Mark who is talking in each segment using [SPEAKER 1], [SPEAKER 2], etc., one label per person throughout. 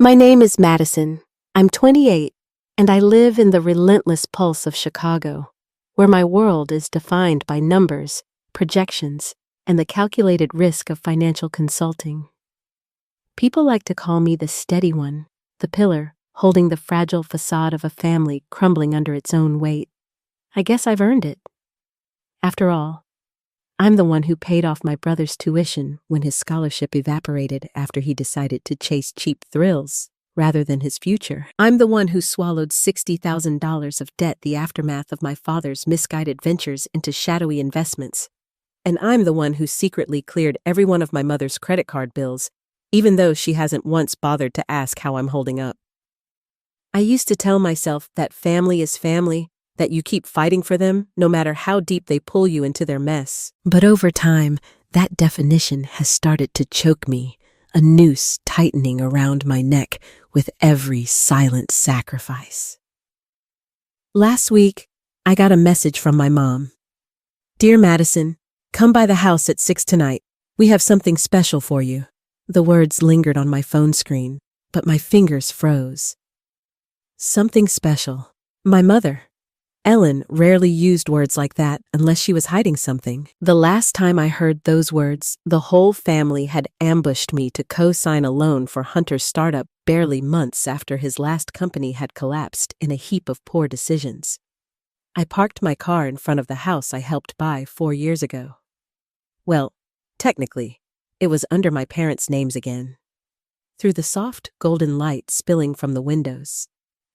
[SPEAKER 1] My name is Madison. I'm 28, and I live in the relentless pulse of Chicago, where my world is defined by numbers, projections, and the calculated risk of financial consulting. People like to call me the steady one, the pillar holding the fragile facade of a family crumbling under its own weight. I guess I've earned it. After all, I'm the one who paid off my brother's tuition when his scholarship evaporated after he decided to chase cheap thrills rather than his future. I'm the one who swallowed $60,000 of debt the aftermath of my father's misguided ventures into shadowy investments. And I'm the one who secretly cleared every one of my mother's credit card bills, even though she hasn't once bothered to ask how I'm holding up. I used to tell myself that family is family, that you keep fighting for them no matter how deep they pull you into their mess. But over time, that definition has started to choke me, a noose tightening around my neck with every silent sacrifice. Last week, I got a message from my mom. "Dear Madison, come by the house at 6 tonight. We have something special for you." The words lingered on my phone screen, but my fingers froze. Something special. My mother, Ellen, rarely used words like that unless she was hiding something. The last time I heard those words, the whole family had ambushed me to co-sign a loan for Hunter's startup barely months after his last company had collapsed in a heap of poor decisions. I parked my car in front of the house I helped buy 4 years ago. Well, technically, it was under my parents' names again. Through the soft, golden light spilling from the windows,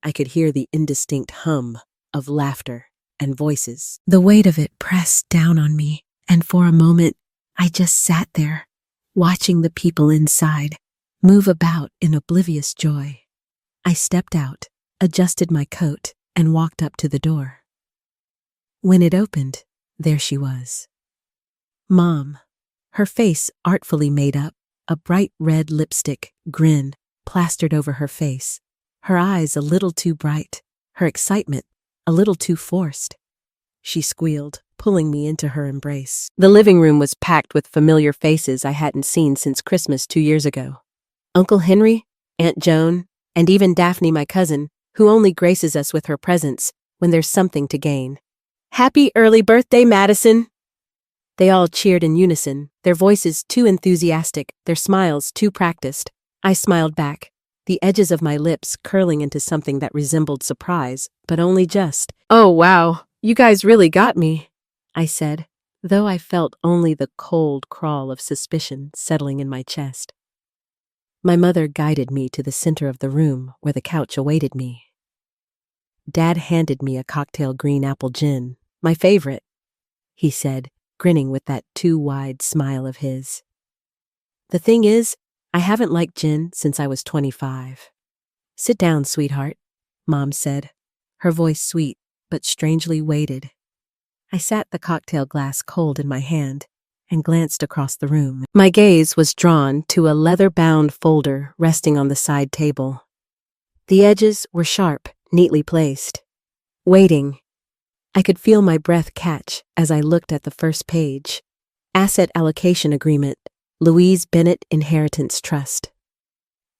[SPEAKER 1] I could hear the indistinct hum of laughter and voices. The weight of it pressed down on me, and for a moment, I just sat there, watching the people inside move about in oblivious joy. I stepped out, adjusted my coat, and walked up to the door. When it opened, there she was. Mom, her face artfully made up, a bright red lipstick grin plastered over her face, her eyes a little too bright, her excitement a little too forced. She squealed, pulling me into her embrace. The living room was packed with familiar faces I hadn't seen since Christmas 2 years ago. Uncle Henry, Aunt Joan, and even Daphne, my cousin, who only graces us with her presence when there's something to gain. "Happy early birthday, Madison!" They all cheered in unison, their voices too enthusiastic, their smiles too practiced. I smiled back, the edges of my lips curling into something that resembled surprise, but only just. "Oh, wow, you guys really got me," I said, though I felt only the cold crawl of suspicion settling in my chest. My mother guided me to the center of the room where the couch awaited me. Dad handed me a cocktail green apple gin, my favorite, he said, grinning with that too wide smile of his. "The thing is, I haven't liked gin since I was 25. "Sit down, sweetheart," Mom said, her voice sweet but strangely weighted. I sat the cocktail glass cold in my hand and glanced across the room. My gaze was drawn to a leather-bound folder resting on the side table. The edges were sharp, neatly placed. Waiting, I could feel my breath catch as I looked at the first page. Asset Allocation Agreement, Louise Bennett Inheritance Trust.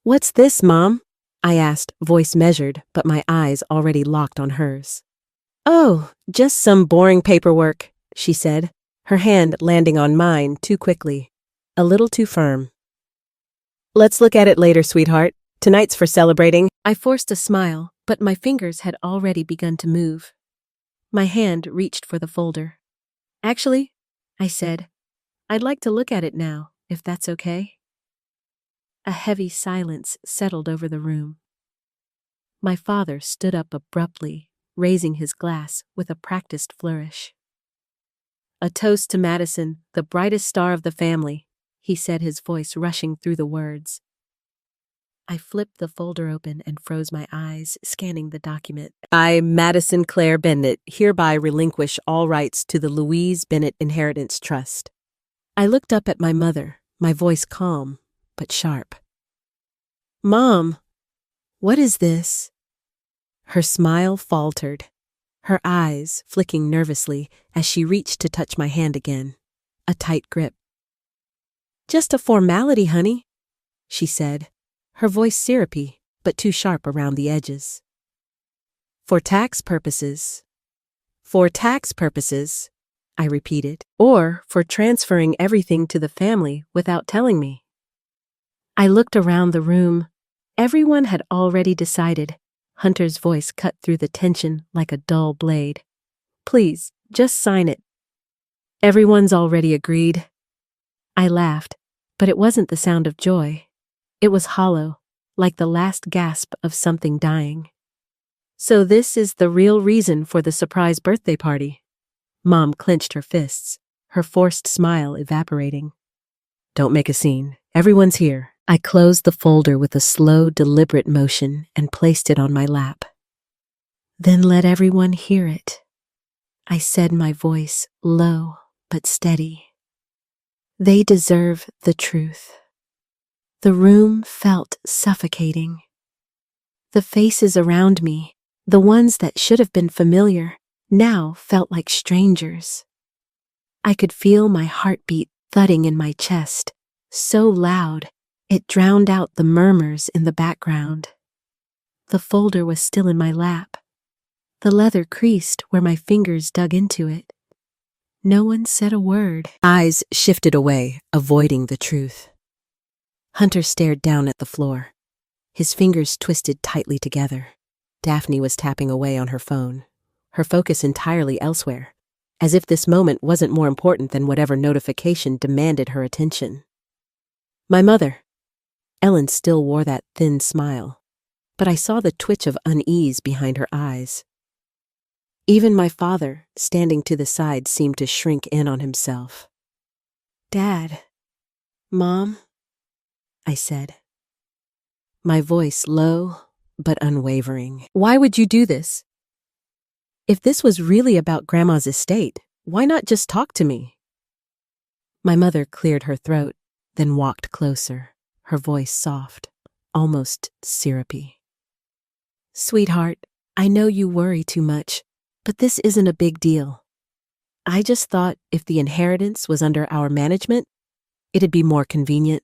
[SPEAKER 1] "What's this, Mom?" I asked, voice measured, but my eyes already locked on hers. "Oh, just some boring paperwork," she said, her hand landing on mine too quickly, a little too firm. "Let's look at it later, sweetheart. Tonight's for celebrating." I forced a smile, but my fingers had already begun to move. My hand reached for the folder. "Actually," I said, "I'd like to look at it now, if that's okay." A heavy silence settled over the room. My father stood up abruptly, raising his glass with a practiced flourish. "A toast to Madison, the brightest star of the family," he said, his voice rushing through the words. I flipped the folder open and froze my eyes, scanning the document. "I, Madison Claire Bennett, hereby relinquish all rights to the Louise Bennett Inheritance Trust." I looked up at my mother, my voice calm but sharp. "Mom, what is this?" Her smile faltered, her eyes flicking nervously as she reached to touch my hand again, a tight grip. "Just a formality, honey," she said, her voice syrupy, but too sharp around the edges. For tax purposes. For tax purposes, I repeated, or for transferring everything to the family without telling me. I looked around the room. Everyone had already decided. Hunter's voice cut through the tension like a dull blade. Please, just sign it. Everyone's already agreed. I laughed, but it wasn't the sound of joy. It was hollow, like the last gasp of something dying. So this is the real reason for the surprise birthday party. Mom clenched her fists, her forced smile evaporating. Don't make a scene. Everyone's here. I closed the folder with a slow, deliberate motion and placed it on my lap. Then let everyone hear it. I said, my voice low but steady. They deserve the truth. The room felt suffocating. The faces around me, the ones that should have been familiar, now felt like strangers. I could feel my heartbeat thudding in my chest, so loud it drowned out the murmurs in the background. The folder was still in my lap. The leather creased where my fingers dug into it. No one said a word. Eyes shifted away, avoiding the truth. Hunter stared down at the floor. His fingers twisted tightly together. Daphne was tapping away on her phone, her focus entirely elsewhere, as if this moment wasn't more important than whatever notification demanded her attention. My mother. Ellen still wore that thin smile, but I saw the twitch of unease behind her eyes. Even my father, standing to the side, seemed to shrink in on himself. Dad. Mom, I said. My voice low but unwavering. Why would you do this? If this was really about Grandma's estate, why not just talk to me? My mother cleared her throat, then walked closer, her voice soft, almost syrupy. Sweetheart, I know you worry too much, but this isn't a big deal. I just thought if the inheritance was under our management, it'd be more convenient.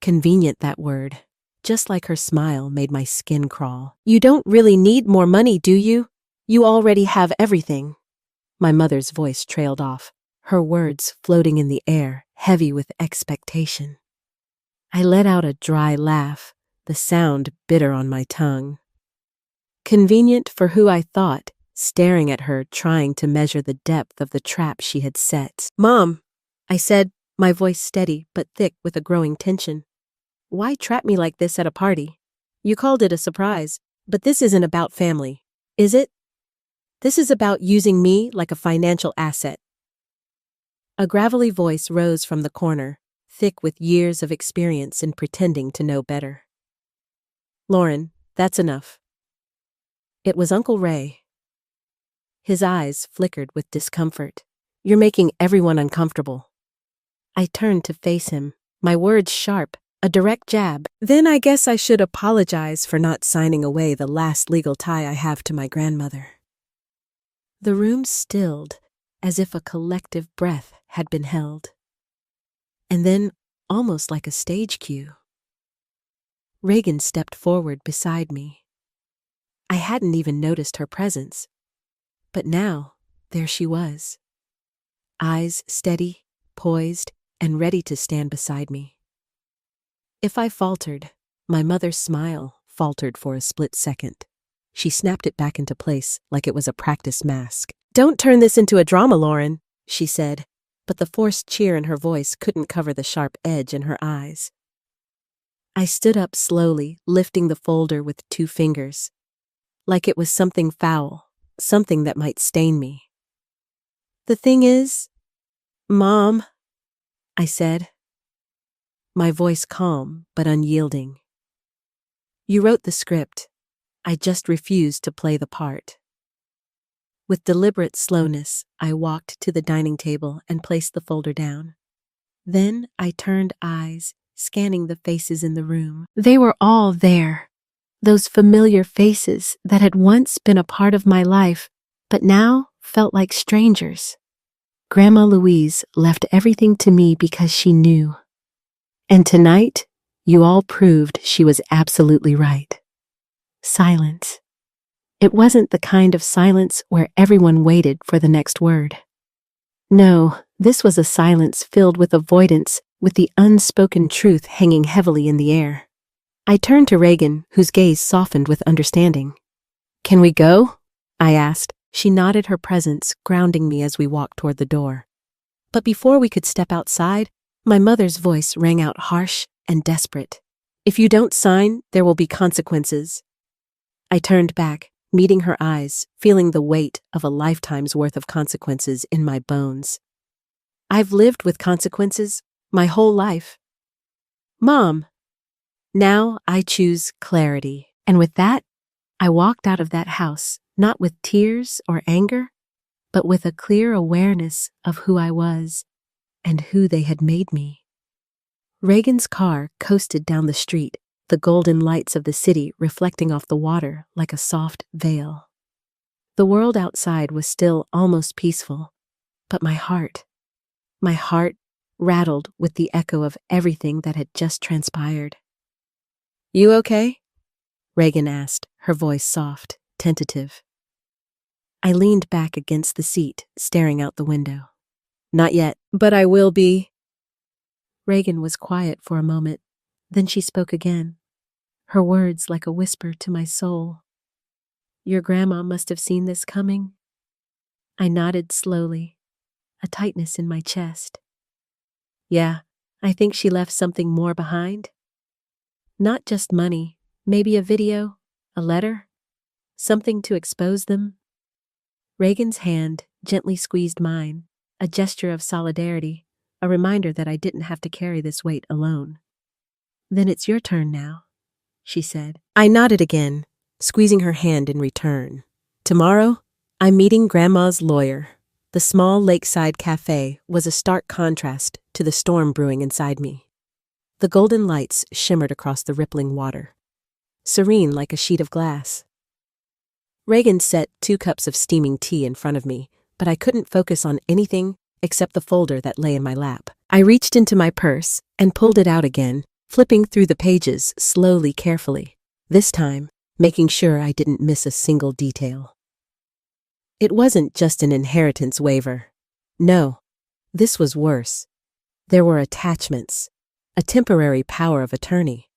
[SPEAKER 1] Convenient, that word, just like her smile, made my skin crawl. You don't really need more money, do you? You already have everything. My mother's voice trailed off, her words floating in the air, heavy with expectation. I let out a dry laugh, the sound bitter on my tongue. Convenient for who I thought, staring at her, trying to measure the depth of the trap she had set. Mom, I said, my voice steady but thick with a growing tension. Why trap me like this at a party? You called it a surprise, but this isn't about family, is it? This is about using me like a financial asset. A gravelly voice rose from the corner, thick with years of experience in pretending to know better. Lauren, that's enough. It was Uncle Ray. His eyes flickered with discomfort. You're making everyone uncomfortable. I turned to face him, my words sharp, a direct jab. Then I guess I should apologize for not signing away the last legal tie I have to my grandmother. The room stilled, as if a collective breath had been held. And then, almost like a stage cue, Reagan stepped forward beside me. I hadn't even noticed her presence, but now there she was. Eyes steady, poised, and ready to stand beside me. If I faltered, my mother's smile faltered for a split second. She snapped it back into place like it was a practice mask. Don't turn this into a drama, Lauren, she said, but the forced cheer in her voice couldn't cover the sharp edge in her eyes. I stood up slowly, lifting the folder with 2 fingers, like it was something foul, something that might stain me. The thing is, Mom, I said, my voice calm but unyielding. You wrote the script. I just refused to play the part. With deliberate slowness, I walked to the dining table and placed the folder down. Then I turned eyes, scanning the faces in the room. They were all there. Those familiar faces that had once been a part of my life, but now felt like strangers. Grandma Louise left everything to me because she knew. And tonight, You all proved she was absolutely right. Silence. It wasn't the kind of silence where everyone waited for the next word. No, this was a silence filled with avoidance, with the unspoken truth hanging heavily in the air. I turned to Reagan, whose gaze softened with understanding. "Can we go?" I asked. She nodded her presence, grounding me as we walked toward the door. But before we could step outside, my mother's voice rang out harsh and desperate. "If you don't sign, there will be consequences." I turned back, meeting her eyes, feeling the weight of a lifetime's worth of consequences in my bones. I've lived with consequences my whole life. Mom. Now I choose clarity. And with that, I walked out of that house, not with tears or anger, but with a clear awareness of who I was and who they had made me. Reagan's car coasted down the street, the golden lights of the city reflecting off the water like a soft veil. The world outside was still almost peaceful, but my heart rattled with the echo of everything that had just transpired. "You okay?" Reagan asked, her voice soft, tentative. I leaned back against the seat, staring out the window. "Not yet, but I will be." Reagan was quiet for a moment, then she spoke again, her words like a whisper to my soul. "Your grandma must have seen this coming." I nodded slowly, a tightness in my chest. "Yeah, I think she left something more behind. Not just money, maybe a video, a letter, something to expose them." Reagan's hand gently squeezed mine, a gesture of solidarity, a reminder that I didn't have to carry this weight alone. "Then it's your turn now," she said. I nodded again, squeezing her hand in return. "Tomorrow, I'm meeting Grandma's lawyer." The small lakeside cafe was a stark contrast to the storm brewing inside me. The golden lights shimmered across the rippling water, serene like a sheet of glass. Reagan set 2 cups of steaming tea in front of me, but I couldn't focus on anything except the folder that lay in my lap. I reached into my purse and pulled it out again, flipping through the pages slowly, carefully, this time making sure I didn't miss a single detail. It wasn't just an inheritance waiver. No, this was worse. There were attachments, a temporary power of attorney,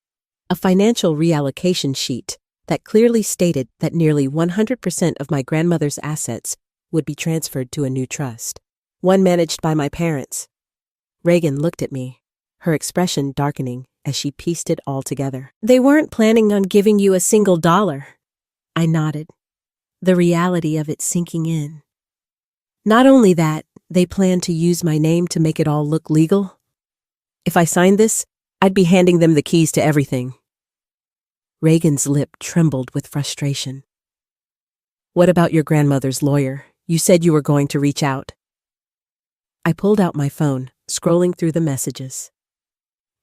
[SPEAKER 1] a financial reallocation sheet that clearly stated that nearly 100% of my grandmother's assets would be transferred to a new trust, one managed by my parents. Reagan looked at me, her expression darkening as she pieced it all together. "They weren't planning on giving you a single dollar." I nodded, the reality of it sinking in. "Not only that, they planned to use my name to make it all look legal. If I signed this, I'd be handing them the keys to everything." Reagan's lip trembled with frustration. "What about your grandmother's lawyer? You said you were going to reach out." I pulled out my phone, scrolling through the messages.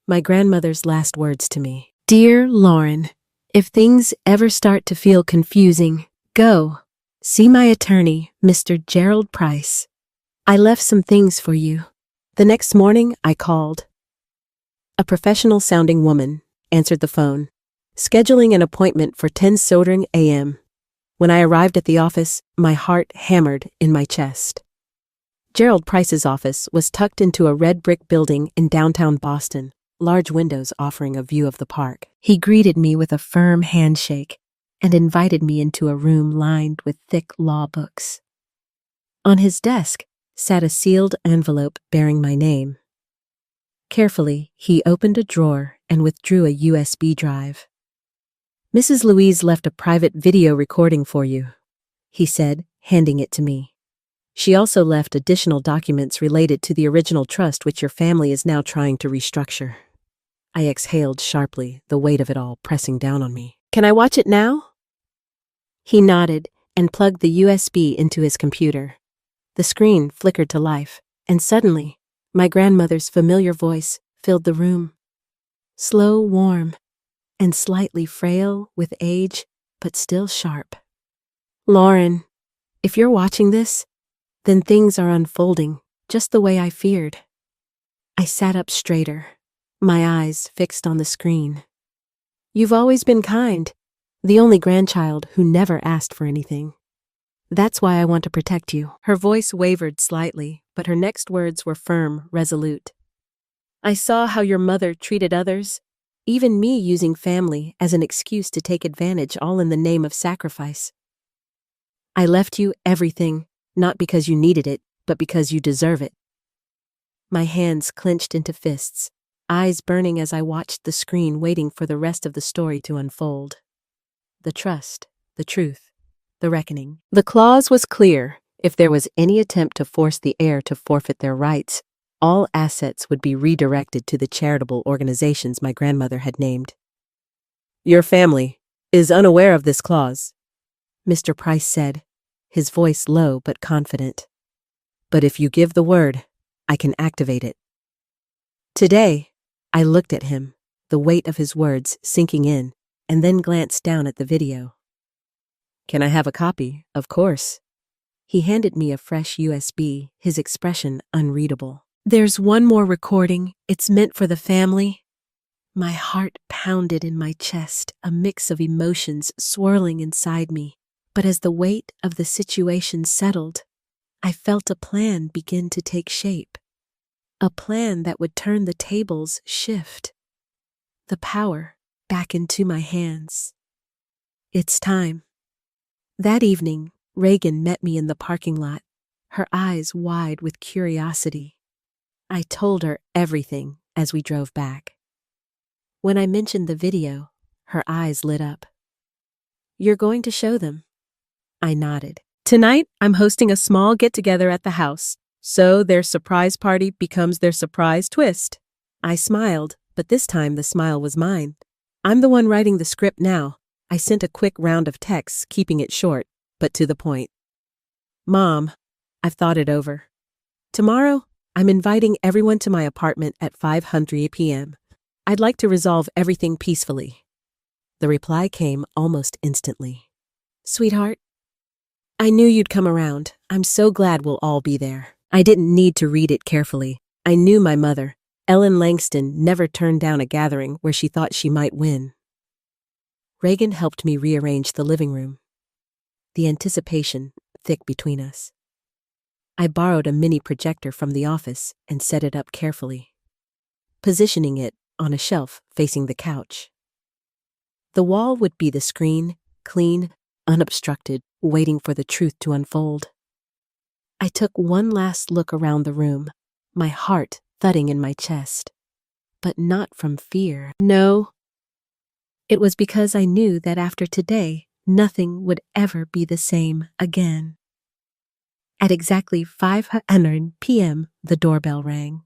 [SPEAKER 1] My grandmother's last words to me. "Dear Lauren, if things ever start to feel confusing, go. See my attorney, Mr. Gerald Price. I left some things for you." The next morning, I called. A professional-sounding woman answered the phone, scheduling an appointment for 10:00 a.m. When I arrived at the office, my heart hammered in my chest. Gerald Price's office was tucked into a red brick building in downtown Boston, large windows offering a view of the park. He greeted me with a firm handshake and invited me into a room lined with thick law books. On his desk sat a sealed envelope bearing my name. Carefully, he opened a drawer and withdrew a USB drive. "Mrs. Louise left a private video recording for you," he said, handing it to me. "She also left additional documents related to the original trust which your family is now trying to restructure." I exhaled sharply, the weight of it all pressing down on me. "Can I watch it now?" He nodded and plugged the USB into his computer. The screen flickered to life, and suddenly, my grandmother's familiar voice filled the room. Slow, warm, and slightly frail with age, but still sharp. "Lauren, if you're watching this, then things are unfolding just the way I feared." I sat up straighter, my eyes fixed on the screen. You've always been kind, the only grandchild who never asked for anything. That's why I want to protect you. Her voice wavered slightly, but her next words were firm, resolute. I saw how your mother treated others, even me using family as an excuse to take advantage, all in the name of sacrifice. I left you everything, not because you needed it, but because you deserve it. My hands clenched into fists, eyes burning as I watched the screen, waiting for the rest of the story to unfold. The trust, the truth, the reckoning. The clause was clear. If there was any attempt to force the heir to forfeit their rights, all assets would be redirected to the charitable organizations my grandmother had named. Your family is unaware of this clause, Mr. Price said, his voice low but confident. But if you give the word, I can activate it. Today, I looked at him, the weight of his words sinking in, and then glanced down at the video. Can I have a copy? Of course. He handed me a fresh USB, his expression unreadable. There's one more recording. It's meant for the family. My heart pounded in my chest, a mix of emotions swirling inside me. But as the weight of the situation settled, I felt a plan begin to take shape. A plan that would turn the tables, shift the power back into my hands. It's time. That evening, Reagan met me in the parking lot, her eyes wide with curiosity. I told her everything as we drove back. When I mentioned the video, her eyes lit up. You're going to show them? I nodded. Tonight, I'm hosting a small get-together at the house, so their surprise party becomes their surprise twist. I smiled, but this time the smile was mine. I'm the one writing the script now. I sent a quick round of texts, keeping it short, but to the point. Mom, I've thought it over. Tomorrow, I'm inviting everyone to my apartment at 5:00 p.m. I'd like to resolve everything peacefully. The reply came almost instantly. Sweetheart, I knew you'd come around. I'm so glad we'll all be there. I didn't need to read it carefully. I knew my mother, Ellen Langston, never turned down a gathering where she thought she might win. Reagan helped me rearrange the living room. The anticipation thick between us. I borrowed a mini projector from the office and set it up carefully, positioning it on a shelf facing the couch. The wall would be the screen, clean, unobstructed, waiting for the truth to unfold. I took one last look around the room, my heart thudding in my chest. But not from fear. No. It was because I knew that after today, nothing would ever be the same again. At exactly 5:00 p.m., the doorbell rang.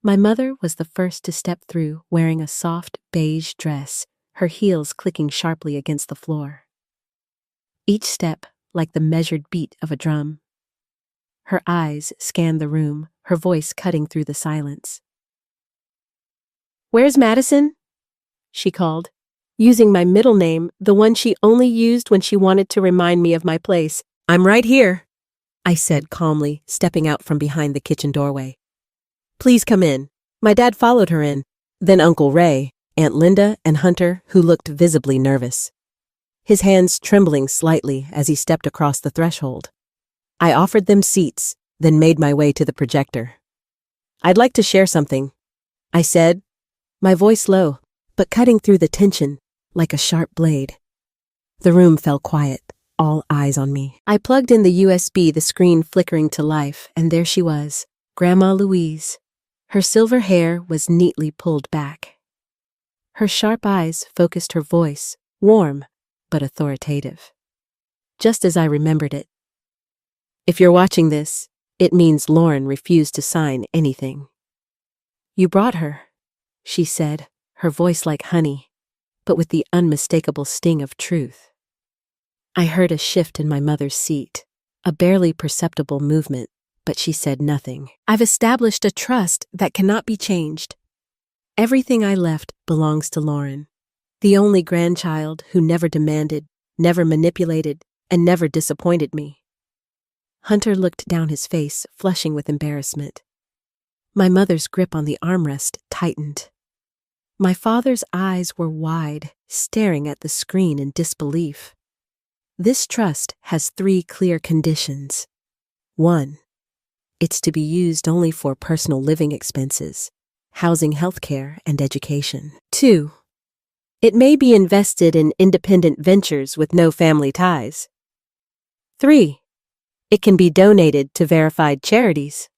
[SPEAKER 1] My mother was the first to step through, wearing a soft beige dress, her heels clicking sharply against the floor. Each step like the measured beat of a drum. Her eyes scanned the room, her voice cutting through the silence. Where's Madison? She called, using my middle name, the one she only used when she wanted to remind me of my place. I'm right here, I said calmly, stepping out from behind the kitchen doorway. Please come in. My dad followed her in, then Uncle Ray, Aunt Linda, and Hunter, who looked visibly nervous, his hands trembling slightly as he stepped across the threshold. I offered them seats, then made my way to the projector. I'd like to share something, I said, my voice low, but cutting through the tension like a sharp blade. The room fell quiet, all eyes on me. I plugged in the USB, the screen flickering to life, and there she was, Grandma Louise. Her silver hair was neatly pulled back. Her sharp eyes focused her voice, warm but authoritative. Just as I remembered it. If you're watching this, it means Lauren refused to sign anything. You brought her, she said, her voice like honey, but with the unmistakable sting of truth. I heard a shift in my mother's seat, a barely perceptible movement, but she said nothing. I've established a trust that cannot be changed. Everything I left belongs to Lauren, the only grandchild who never demanded, never manipulated, and never disappointed me. Hunter looked down, his face flushing with embarrassment. My mother's grip on the armrest tightened. My father's eyes were wide, staring at the screen in disbelief. This trust has 3 clear conditions. 1. It's to be used only for personal living expenses, housing, healthcare, and education. 2. It may be invested in independent ventures with no family ties. 3. It can be donated to verified charities.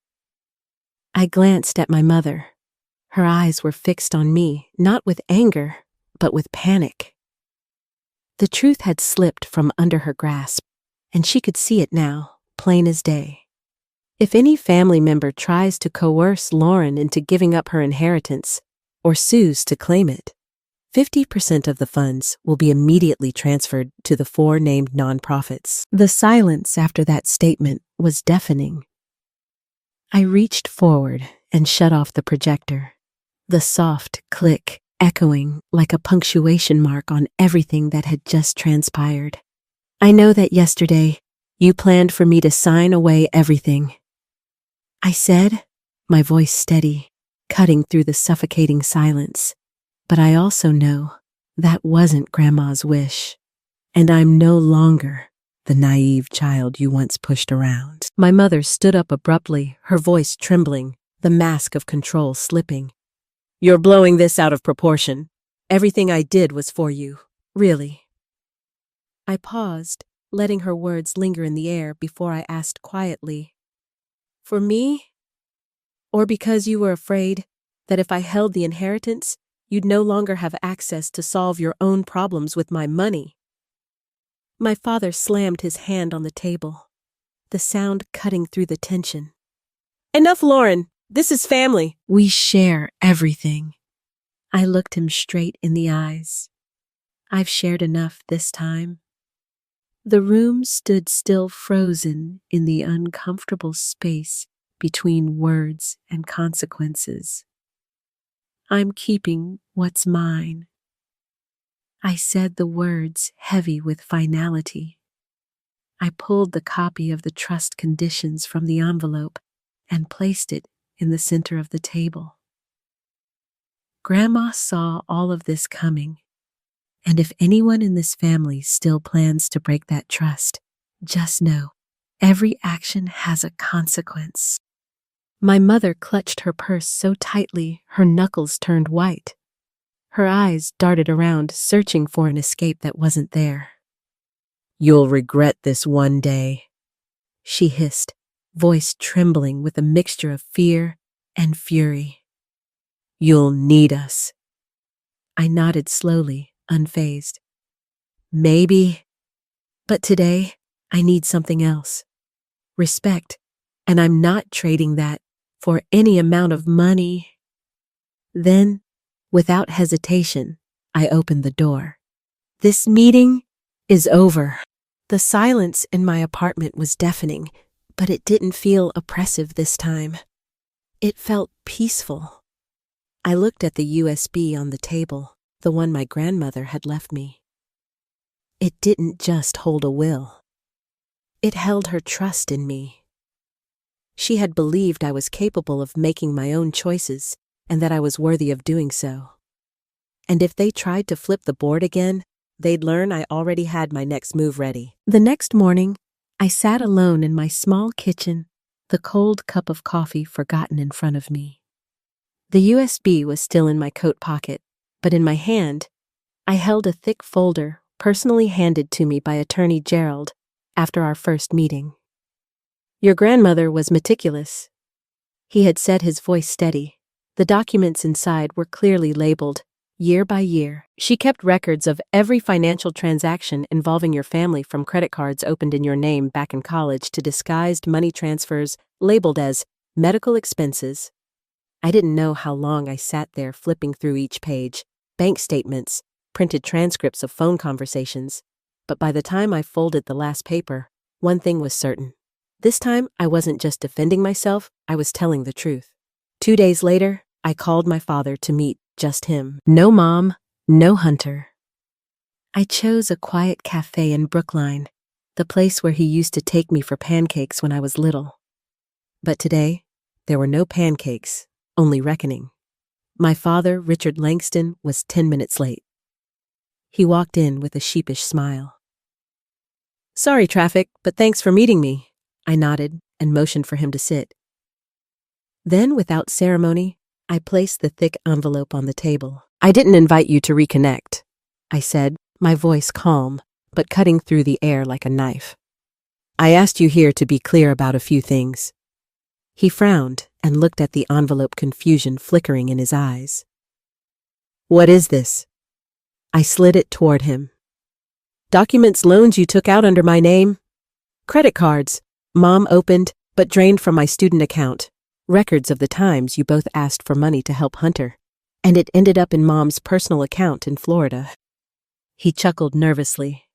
[SPEAKER 1] I glanced at my mother. Her eyes were fixed on me, not with anger, but with panic. The truth had slipped from under her grasp, and she could see it now, plain as day. If any family member tries to coerce Lauren into giving up her inheritance, or sues to claim it, 50% of the funds will be immediately transferred to the 4 named nonprofits. The silence after that statement was deafening. I reached forward and shut off the projector, the soft click echoing like a punctuation mark on everything that had just transpired. I know that yesterday you planned for me to sign away everything, I said, my voice steady, cutting through the suffocating silence. But I also know that wasn't Grandma's wish, and I'm no longer the naive child you once pushed around. My mother stood up abruptly, her voice trembling, the mask of control slipping. You're blowing this out of proportion. Everything I did was for you, really. I paused, letting her words linger in the air before I asked quietly, for me? Or because you were afraid that if I held the inheritance, you'd no longer have access to solve your own problems with my money? My father slammed his hand on the table, the sound cutting through the tension. Enough, Lauren. This is family. We share everything. I looked him straight in the eyes. I've shared enough this time. The room stood still, frozen in the uncomfortable space between words and consequences. I'm keeping what's mine. I said the words heavy with finality. I pulled the copy of the trust conditions from the envelope and placed it in the center of the table. Grandma saw all of this coming, and if anyone in this family still plans to break that trust, just know every action has a consequence. My mother clutched her purse so tightly her knuckles turned white. Her eyes darted around, searching for an escape that wasn't there. You'll regret this one day, she hissed, voice trembling with a mixture of fear and fury. You'll need us. I nodded slowly, unfazed. Maybe, but today I need something else. Respect, and I'm not trading that for any amount of money. Then, without hesitation, I opened the door. This meeting is over. The silence in my apartment was deafening, but it didn't feel oppressive this time. It felt peaceful. I looked at the USB on the table, the one my grandmother had left me. It didn't just hold a will. It held her trust in me. She had believed I was capable of making my own choices and that I was worthy of doing so. And if they tried to flip the board again, they'd learn I already had my next move ready. The next morning, I sat alone in my small kitchen, the cold cup of coffee forgotten in front of me. The USB was still in my coat pocket, but in my hand, I held a thick folder personally handed to me by Attorney Gerald after our first meeting. Your grandmother was meticulous. He had said, his voice steady. The documents inside were clearly labeled, year by year. She kept records of every financial transaction involving your family, from credit cards opened in your name back in college to disguised money transfers labeled as medical expenses. I didn't know how long I sat there flipping through each page, bank statements, printed transcripts of phone conversations. But by the time I folded the last paper, one thing was certain. This time, I wasn't just defending myself, I was telling the truth. 2 days later, I called my father to meet just him. No mom, no Hunter. I chose a quiet cafe in Brookline, the place where he used to take me for pancakes when I was little. But today, there were no pancakes, only reckoning. My father, Richard Langston, was 10 minutes late. He walked in with a sheepish smile. "Sorry, traffic, but thanks for meeting me," I nodded and motioned for him to sit. Then, without ceremony, I placed the thick envelope on the table. "I didn't invite you to reconnect," I said, my voice calm, but cutting through the air like a knife. "I asked you here to be clear about a few things." He frowned and looked at the envelope, confusion flickering in his eyes. "What is this?" I slid it toward him. "Documents, loans you took out under my name. Credit cards, Mom opened but drained from my student account. Records of the times you both asked for money to help Hunter. And it ended up in Mom's personal account in Florida." He chuckled nervously.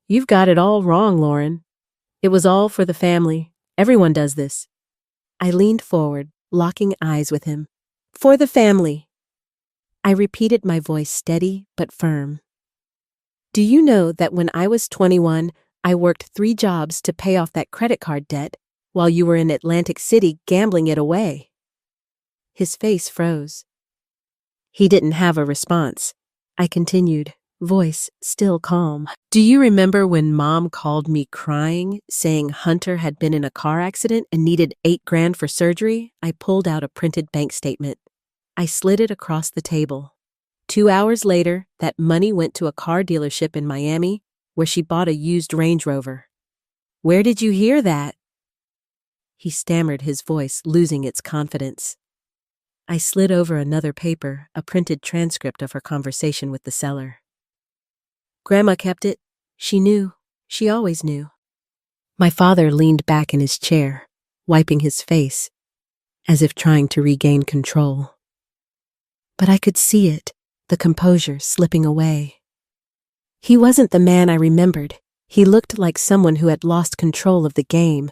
[SPEAKER 1] "You've got it all wrong, Lauren. It was all for the family. Everyone does this." I leaned forward, locking eyes with him. "For the family." I repeated, my voice steady but firm. "Do you know that when I was 21, I worked 3 jobs to pay off that credit card debt while you were in Atlantic City gambling it away?" His face froze. He didn't have a response. I continued, voice still calm. "Do you remember when Mom called me crying, saying Hunter had been in a car accident and needed $8,000 for surgery?" I pulled out a printed bank statement. I slid it across the table. 2 hours later, that money went to a car dealership in Miami where she bought a used Range Rover. "Where did you hear that?" He stammered, his voice losing its confidence. I slid over another paper, a printed transcript of her conversation with the seller. "Grandma kept it. She knew. She always knew." My father leaned back in his chair, wiping his face, as if trying to regain control. But I could see it, the composure slipping away. He wasn't the man I remembered. He looked like someone who had lost control of the game,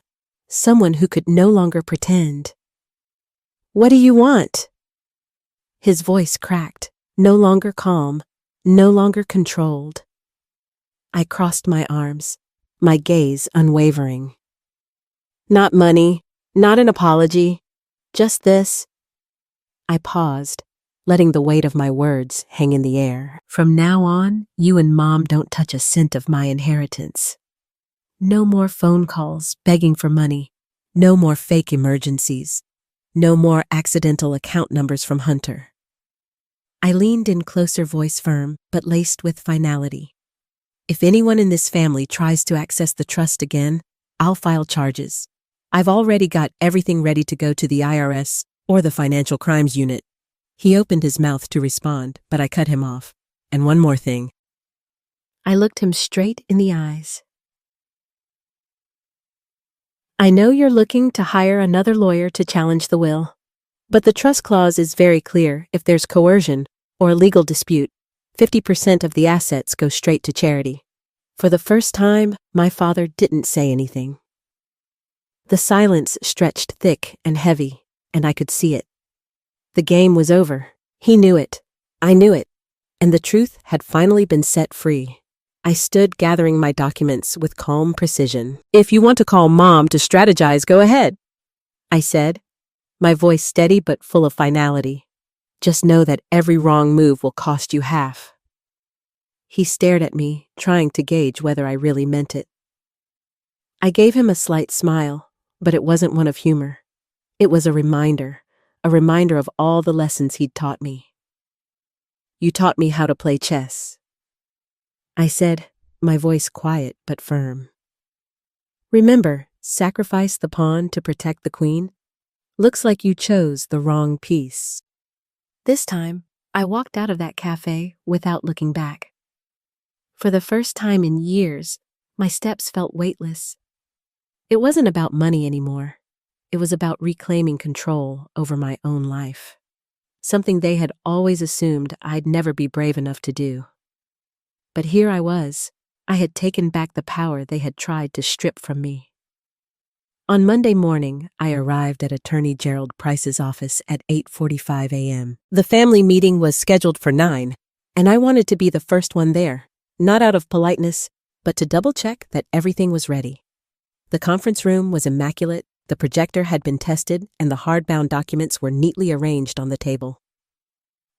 [SPEAKER 1] someone who could no longer pretend. "What do you want?" His voice cracked, no longer calm, no longer controlled. I crossed my arms, my gaze unwavering. "Not money, not an apology, just this." I paused, letting the weight of my words hang in the air. "From now on, you and Mom don't touch a cent of my inheritance. No more phone calls begging for money. No more fake emergencies. No more accidental account numbers from Hunter." I leaned in closer, voice firm, but laced with finality. "If anyone in this family tries to access the trust again, I'll file charges. I've already got everything ready to go to the IRS or the Financial Crimes Unit." He opened his mouth to respond, but I cut him off. "And one more thing." I looked him straight in the eyes. "I know you're looking to hire another lawyer to challenge the will, but the trust clause is very clear. If there's coercion or a legal dispute, 50% of the assets go straight to charity." For the first time, my father didn't say anything. The silence stretched thick and heavy, and I could see it. The game was over. He knew it. I knew it. And the truth had finally been set free. I stood gathering my documents with calm precision. "If you want to call Mom to strategize, go ahead," I said, my voice steady but full of finality. "Just know that every wrong move will cost you half." He stared at me, trying to gauge whether I really meant it. I gave him a slight smile, but it wasn't one of humor. It was a reminder of all the lessons he'd taught me. "You taught me how to play chess," I said, my voice quiet but firm. "Remember, sacrifice the pawn to protect the queen? Looks like you chose the wrong piece." This time, I walked out of that cafe without looking back. For the first time in years, my steps felt weightless. It wasn't about money anymore. It was about reclaiming control over my own life, something they had always assumed I'd never be brave enough to do. But here I was. I had taken back the power they had tried to strip from me. On Monday morning, I arrived at Attorney Gerald Price's office at 8:45 a.m. The family meeting was scheduled for 9, and I wanted to be the first one there, not out of politeness, but to double-check that everything was ready. The conference room was immaculate, The projector had been tested, and the hardbound documents were neatly arranged on the table.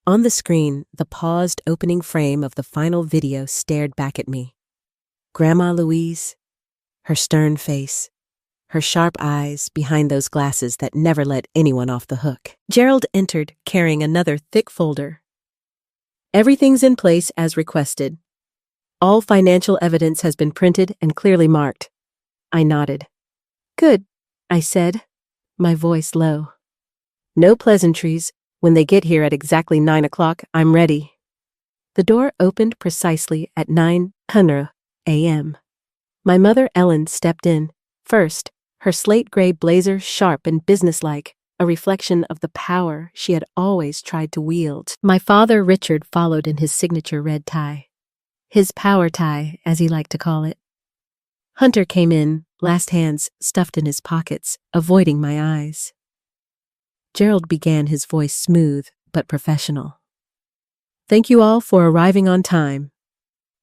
[SPEAKER 1] On the screen, the paused opening frame of the final video stared back at me. Grandma Louise, her stern face, her sharp eyes behind those glasses that never let anyone off the hook. Gerald entered, carrying another thick folder. Everything's in place as requested. All financial evidence has been printed and clearly marked. I nodded. Good, I said, my voice low. No pleasantries. When they get here at exactly 9 o'clock, I'm ready. The door opened precisely at 9:00 a.m. My mother Ellen stepped in, first, her slate-gray blazer sharp and businesslike, a reflection of the power she had always tried to wield. My father Richard followed in his signature red tie. His power tie, as he liked to call it. Hunter came in, last hands stuffed in his pockets, avoiding my eyes. Gerald began, his voice smooth but professional. Thank you all for arriving on time.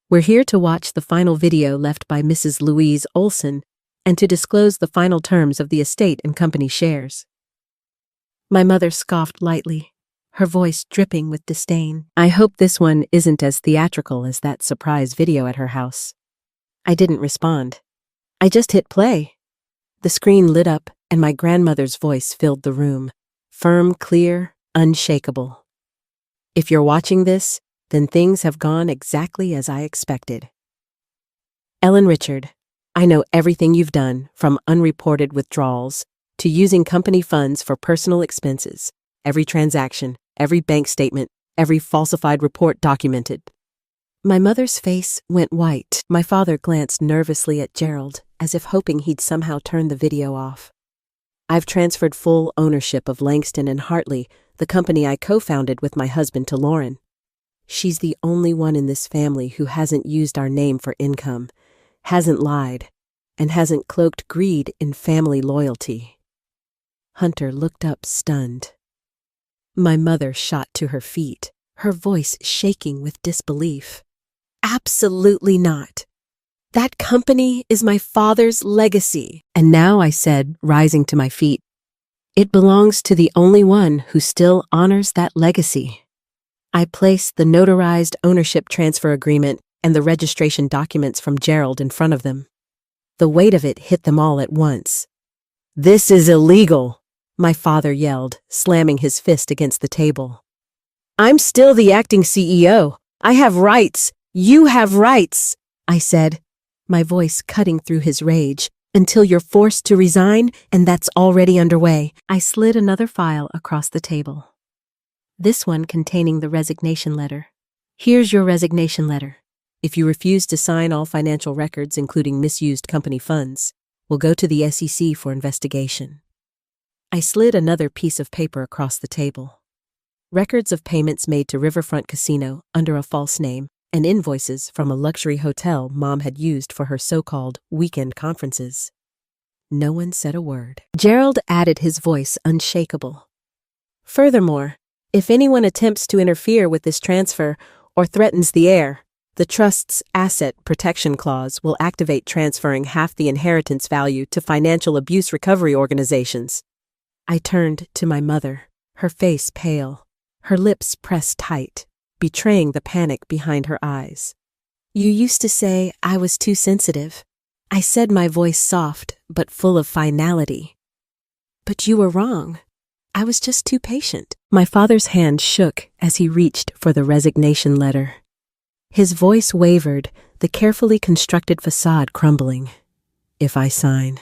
[SPEAKER 1] We're here to watch the final video left by Mrs. Louise Olson and to disclose the final terms of the estate and company shares. My mother scoffed lightly, her voice dripping with disdain. I hope this one isn't as theatrical as that surprise video at her house. I didn't respond. I just hit play. The screen lit up and my grandmother's voice filled the room. Firm, clear, unshakable. If you're watching this, then things have gone exactly as I expected. Ellen Richard, I know everything you've done, from unreported withdrawals to using company funds for personal expenses. Every transaction, every bank statement, every falsified report documented. My mother's face went white. My father glanced nervously at Gerald, as if hoping he'd somehow turn the video off. I've transferred full ownership of Langston and Hartley, the company I co-founded with my husband, to Lauren. She's the only one in this family who hasn't used our name for income, hasn't lied, and hasn't cloaked greed in family loyalty. Hunter looked up stunned. My mother shot to her feet, her voice shaking with disbelief. Absolutely not. That company is my father's legacy. And now, I said, rising to my feet, it belongs to the only one who still honors that legacy. I placed the notarized ownership transfer agreement and the registration documents from Gerald in front of them. The weight of it hit them all at once. This is illegal, my father yelled, slamming his fist against the table. I'm still the acting CEO. I have rights. You have rights, I said, my voice cutting through his rage, until you're forced to resign, and that's already underway. I slid another file across the table. This one containing the resignation letter. Here's your resignation letter. If you refuse to sign all financial records, including misused company funds, we'll go to the SEC for investigation. I slid another piece of paper across the table. Records of payments made to Riverfront Casino under a false name, and invoices from a luxury hotel Mom had used for her so-called weekend conferences. No one said a word. Gerald added, his voice unshakable. Furthermore, if anyone attempts to interfere with this transfer or threatens the heir, the trust's asset protection clause will activate, transferring half the inheritance value to financial abuse recovery organizations. I turned to my mother, her face pale, her lips pressed tight, betraying the panic behind her eyes. You used to say I was too sensitive. I said, my voice soft but full of finality. But you were wrong. I was just too patient. My father's hand shook as he reached for the resignation letter. His voice wavered, the carefully constructed facade crumbling. If I sign,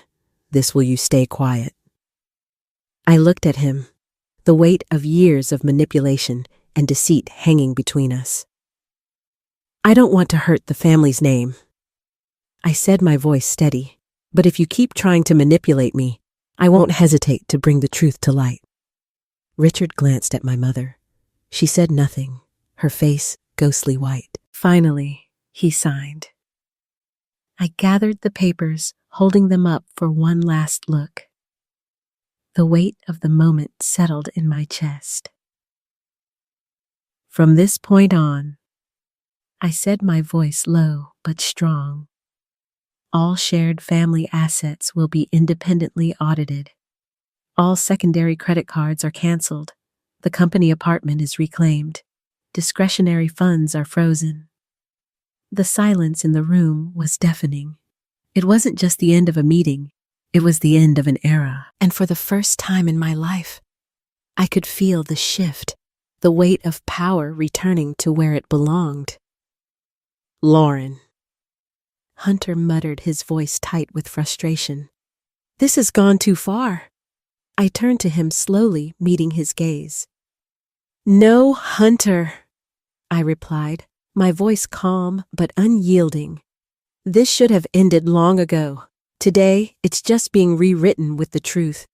[SPEAKER 1] will you stay quiet? I looked at him, the weight of years of manipulation and deceit hanging between us. I don't want to hurt the family's name. I said, my voice steady, but if you keep trying to manipulate me, I won't hesitate to bring the truth to light. Richard glanced at my mother. She said nothing, her face ghostly white. Finally, he signed. I gathered the papers, holding them up for one last look. The weight of the moment settled in my chest. From this point on, I said, my voice low but strong, All shared family assets will be independently audited. All secondary credit cards are canceled. The company apartment is reclaimed. Discretionary funds are frozen. The silence in the room was deafening. It wasn't just the end of a meeting, it was the end of an era. And for the first time in my life, I could feel the shift, the weight of power returning to where it belonged. Lauren. Hunter muttered, his voice tight with frustration. This has gone too far. I turned to him slowly, meeting his gaze. No, Hunter, I replied, my voice calm but unyielding. This should have ended long ago. Today, it's just being rewritten with the truth.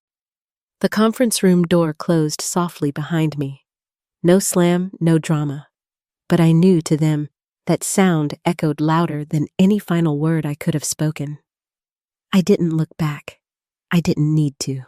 [SPEAKER 1] The conference room door closed softly behind me. No slam, no drama. But I knew to them that sound echoed louder than any final word I could have spoken. I didn't look back. I didn't need to.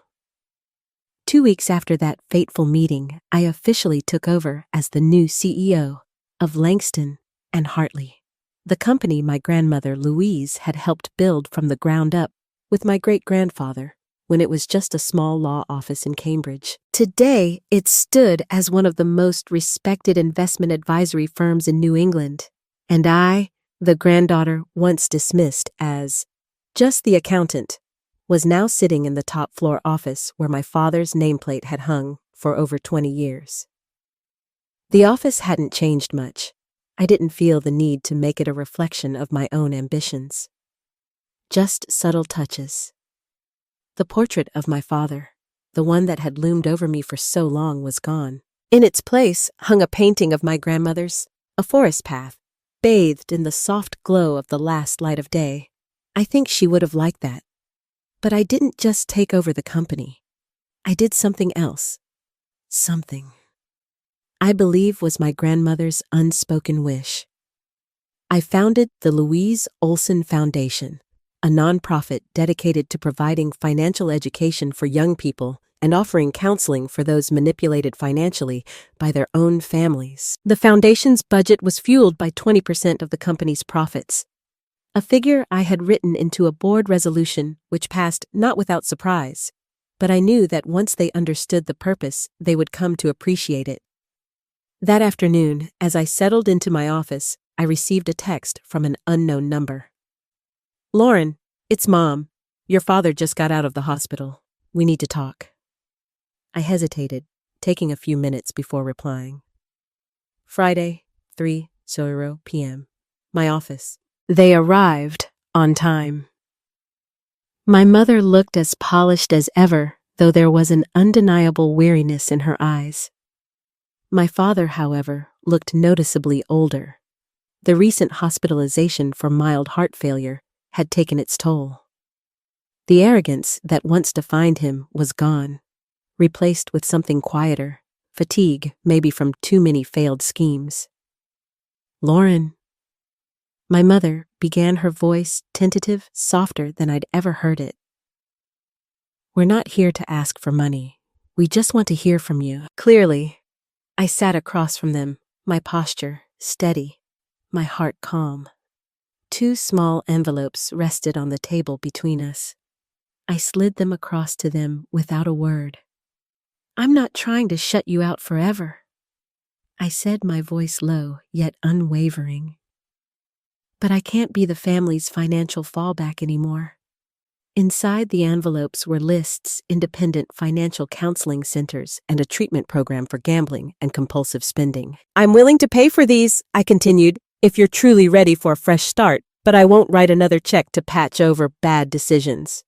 [SPEAKER 1] 2 weeks after that fateful meeting, I officially took over as the new CEO of Langston and Hartley, the company my grandmother Louise had helped build from the ground up with my great-grandfather when it was just a small law office in Cambridge. Today, it stood as one of the most respected investment advisory firms in New England, and I, the granddaughter once dismissed as just the accountant, was now sitting in the top floor office where my father's nameplate had hung for over 20 years. The office hadn't changed much. I didn't feel the need to make it a reflection of my own ambitions. Just subtle touches. The portrait of my father, the one that had loomed over me for so long, was gone. In its place hung a painting of my grandmother's, a forest path, bathed in the soft glow of the last light of day. I think she would have liked that. But I didn't just take over the company. I did something else. Something I believe was my grandmother's unspoken wish. I founded the Louise Olson Foundation, a nonprofit dedicated to providing financial education for young people and offering counseling for those manipulated financially by their own families. The foundation's budget was fueled by 20% of the company's profits, a figure I had written into a board resolution which passed not without surprise, but I knew that once they understood the purpose, they would come to appreciate it. That afternoon, as I settled into my office, I received a text from an unknown number. Lauren, it's Mom. Your father just got out of the hospital. We need to talk. I hesitated, taking a few minutes before replying. Friday, 3:00 p.m. My office. They arrived on time. My mother looked as polished as ever, though there was an undeniable weariness in her eyes. My father, however, looked noticeably older. The recent hospitalization for mild heart failure had taken its toll. The arrogance that once defined him was gone, replaced with something quieter, fatigue maybe from too many failed schemes. Lauren. My mother began, her voice tentative, softer than I'd ever heard it. We're not here to ask for money. We just want to hear from you. Clearly, I sat across from them, my posture steady, my heart calm. 2 small envelopes rested on the table between us. I slid them across to them without a word. I'm not trying to shut you out forever, I said, my voice low yet unwavering. But I can't be the family's financial fallback anymore. Inside the envelopes were lists, independent financial counseling centers, and a treatment program for gambling and compulsive spending. I'm willing to pay for these, I continued, if you're truly ready for a fresh start, but I won't write another check to patch over bad decisions.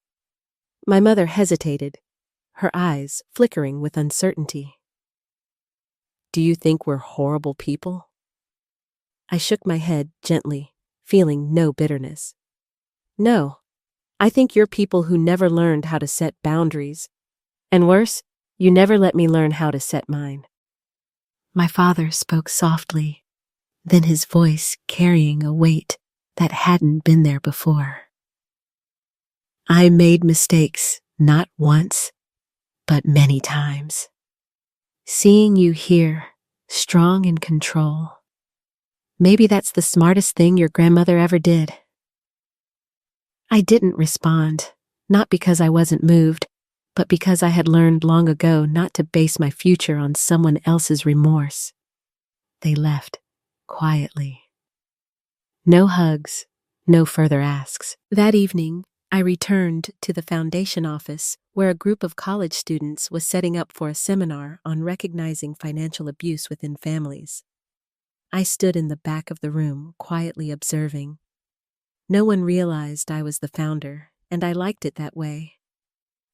[SPEAKER 1] My mother hesitated, her eyes flickering with uncertainty. Do you think we're horrible people? I shook my head gently, feeling no bitterness. No. I think you're people who never learned how to set boundaries. And worse, you never let me learn how to set mine. My father spoke softly, then his voice carrying a weight that hadn't been there before. I made mistakes, not once, but many times. Seeing you here, strong in control, maybe that's the smartest thing your grandmother ever did. I didn't respond, not because I wasn't moved, but because I had learned long ago not to base my future on someone else's remorse. They left, quietly. No hugs, no further asks. That evening, I returned to the foundation office where a group of college students was setting up for a seminar on recognizing financial abuse within families. I stood in the back of the room, quietly observing. No one realized I was the founder, and I liked it that way.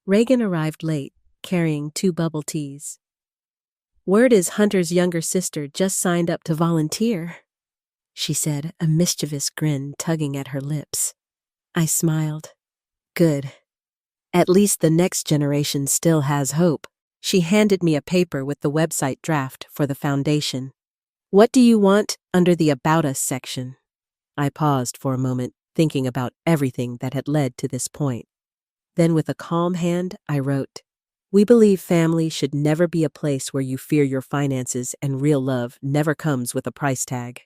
[SPEAKER 1] Reagan arrived late, carrying 2 bubble teas. "Word is Hunter's younger sister just signed up to volunteer," she said, a mischievous grin tugging at her lips. I smiled. Good. At least the next generation still has hope. She handed me a paper with the website draft for the foundation. "What do you want under the About Us section?" I paused for a moment, thinking about everything that had led to this point. Then with a calm hand, I wrote, "We believe family should never be a place where you fear your finances and real love never comes with a price tag."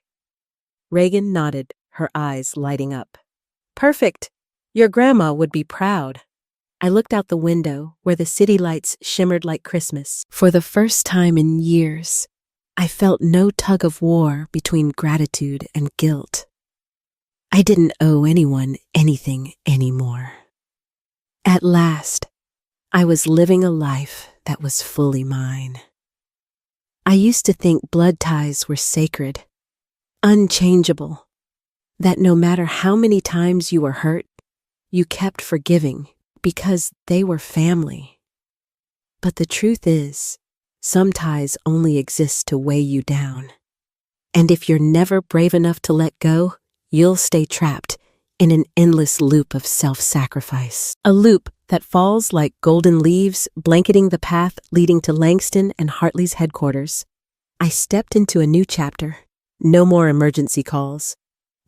[SPEAKER 1] Reagan nodded, her eyes lighting up. "Perfect! Your grandma would be proud." I looked out the window where the city lights shimmered like Christmas. For the first time in years, I felt no tug of war between gratitude and guilt. I didn't owe anyone anything anymore. At last, I was living a life that was fully mine. I used to think blood ties were sacred, unchangeable, that no matter how many times you were hurt, you kept forgiving because they were family. But the truth is, some ties only exist to weigh you down. And if you're never brave enough to let go, you'll stay trapped in an endless loop of self-sacrifice. A loop that falls like golden leaves blanketing the path leading to Langston and Hartley's headquarters. I stepped into a new chapter. No more emergency calls.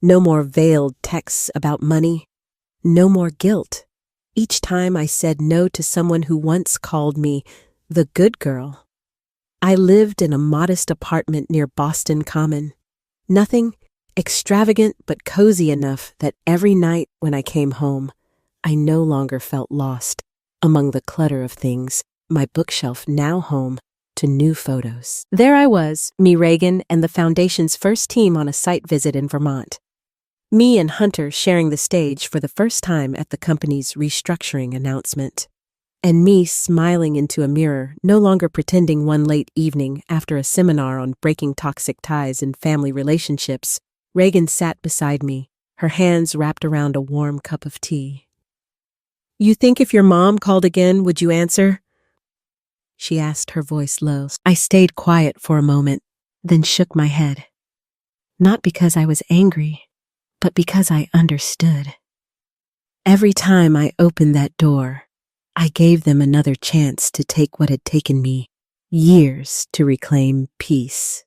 [SPEAKER 1] No more veiled texts about money. No more guilt. Each time I said no to someone who once called me the good girl. I lived in a modest apartment near Boston Common. Nothing extravagant but cozy enough that every night when I came home, I no longer felt lost among the clutter of things, my bookshelf now home to new photos. There I was, me, Reagan, and the Foundation's first team on a site visit in Vermont. Me and Hunter sharing the stage for the first time at the company's restructuring announcement. And me smiling into a mirror, no longer pretending one late evening after a seminar on breaking toxic ties in family relationships. Reagan sat beside me, her hands wrapped around a warm cup of tea. "You think if your mom called again, would you answer?" she asked, her voice low. I stayed quiet for a moment, then shook my head. Not because I was angry, but because I understood. Every time I opened that door, I gave them another chance to take what had taken me years to reclaim peace.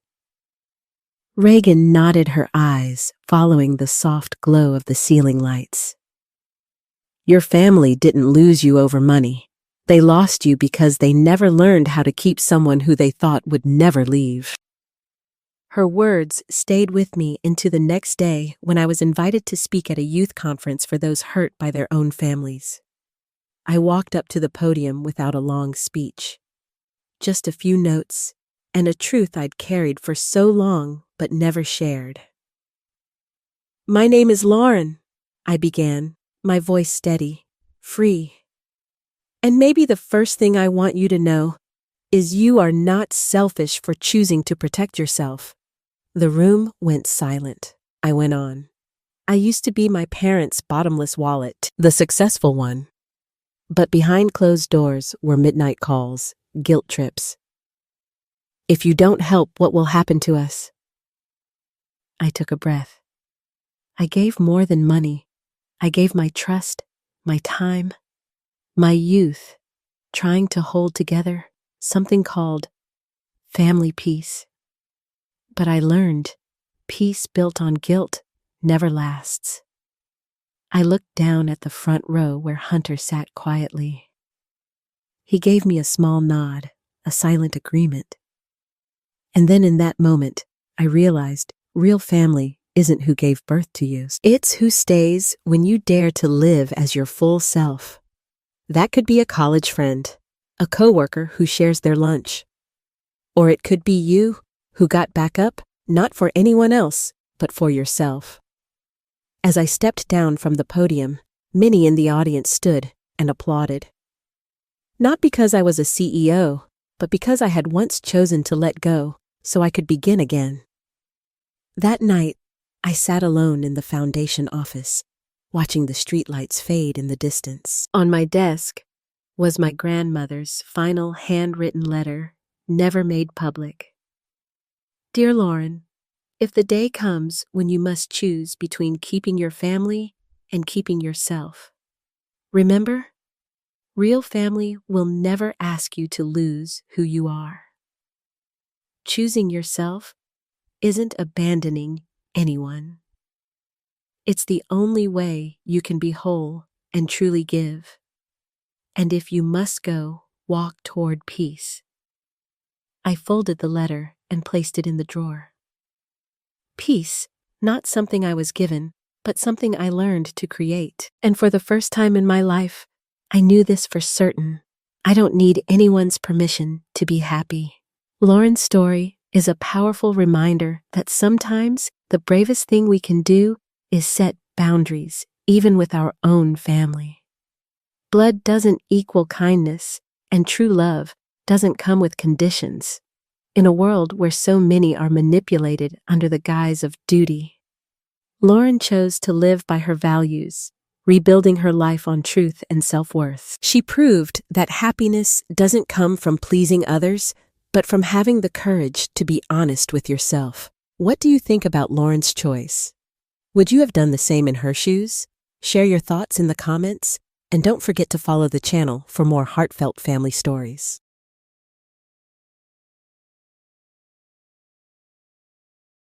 [SPEAKER 1] Reagan nodded her eyes, following the soft glow of the ceiling lights. "Your family didn't lose you over money. They lost you because they never learned how to keep someone who they thought would never leave." Her words stayed with me into the next day when I was invited to speak at a youth conference for those hurt by their own families. I walked up to the podium without a long speech. Just a few notes and a truth I'd carried for so long but never shared. "My name is Lauren," I began, my voice steady, free. "And maybe the first thing I want you to know is you are not selfish for choosing to protect yourself." The room went silent. I went on. "I used to be my parents' bottomless wallet, the successful one. But behind closed doors were midnight calls, guilt trips. If you don't help, what will happen to us?" I took a breath. I gave more than money. I gave my trust, my time, my youth, trying to hold together something called family peace. But I learned peace built on guilt never lasts. I looked down at the front row where Hunter sat quietly. He gave me a small nod, a silent agreement. And then in that moment, I realized real family isn't who gave birth to you. It's who stays when you dare to live as your full self. That could be a college friend, a coworker who shares their lunch. Or it could be you who got back up, not for anyone else, but for yourself. As I stepped down from the podium, many in the audience stood and applauded. Not because I was a CEO, but because I had once chosen to let go so I could begin again. That night, I sat alone in the foundation office, watching the streetlights fade in the distance. On my desk was my grandmother's final handwritten letter, never made public. Dear Lauren, if the day comes when you must choose between keeping your family and keeping yourself, remember, real family will never ask you to lose who you are. Choosing yourself isn't abandoning anyone. It's the only way you can be whole and truly give. And if you must go, walk toward peace. I folded the letter and placed it in the drawer. Peace, not something I was given, but something I learned to create. And for the first time in my life, I knew this for certain. I don't need anyone's permission to be happy. Lauren's story is a powerful reminder that sometimes the bravest thing we can do is set boundaries, even with our own family. Blood doesn't equal kindness, and true love doesn't come with conditions. In a world where so many are manipulated under the guise of duty, Lauren chose to live by her values, rebuilding her life on truth and self-worth. She proved that happiness doesn't come from pleasing others, but from having the courage to be honest with yourself. What do you think about Lauren's choice? Would you have done the same in her shoes? Share your thoughts in the comments, and don't forget to follow the channel for more heartfelt family stories.